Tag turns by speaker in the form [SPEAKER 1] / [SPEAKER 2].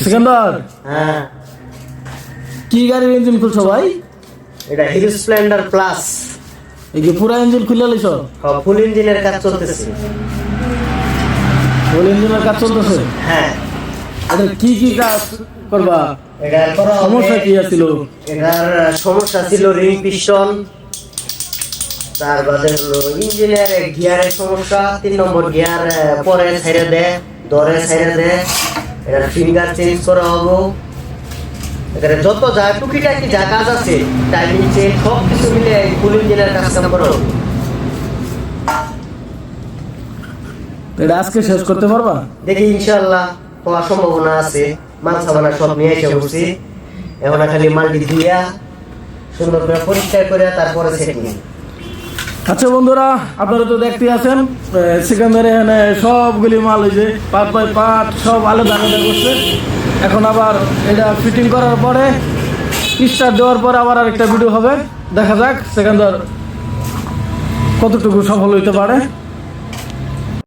[SPEAKER 1] সিকান্দার,
[SPEAKER 2] হ্যাঁ,
[SPEAKER 1] কি গাড়ির ইঞ্জিন খুলছো ভাই?
[SPEAKER 2] এটা হিরো স্প্লেন্ডার প্লাস।
[SPEAKER 1] এই যে পুরা ইঞ্জিন খুলে লিছ?
[SPEAKER 2] ফুল ইঞ্জিনের কাজ চলতেছে।
[SPEAKER 1] ফুল ইঞ্জিনের কাজ চলতেছে?
[SPEAKER 2] হ্যাঁ।
[SPEAKER 1] এটা কি কি কাজ করবা?
[SPEAKER 2] এটার
[SPEAKER 1] সমস্যা কি ছিল?
[SPEAKER 2] এটার সমস্যা ছিল রিং পিস্টন, তারপরে হলো ইঞ্জিনের গিয়ারের সমস্যা। 3 নম্বর গিয়ার পরে ছেড়ে দেয়, ধরে ছেড়ে দেয়। এটার ফিঙ্গার চেঞ্জ করা হবে। এখানে যত যা টুকিটাকি যা কাজ আছে, টাইমিং চেঞ্জ, সব কিছু মিলে ফুল ইঞ্জিনের কাজ কাম করা হবে।
[SPEAKER 1] এটা আজকে শেষ করতে পারবা?
[SPEAKER 2] দেখি ইনশাআল্লাহ হওয়ার সম্ভাবনা আছে। মাল সাবানা সব নিয়ে এসে বসছি। এখন খালি মালটি দিয়া সুন্দর করে পরিষ্কার করে তারপরে সেটিং।
[SPEAKER 1] আচ্ছা বন্ধুরা, আপনারা তো দেখতে আছেন সিকান্দার এখানে সবগুলি মাল হয়েছে, পার্ট বাই পার্ট সব আলাদা আলাদা করছে। এখন আবার এটা ফিটিং করার পরে স্টার্ট দেওয়ার পরে আবার আরেকটা ভিডিও হবে। দেখা যাক সিকান্দার কতটুকু সফল হইতে পারে।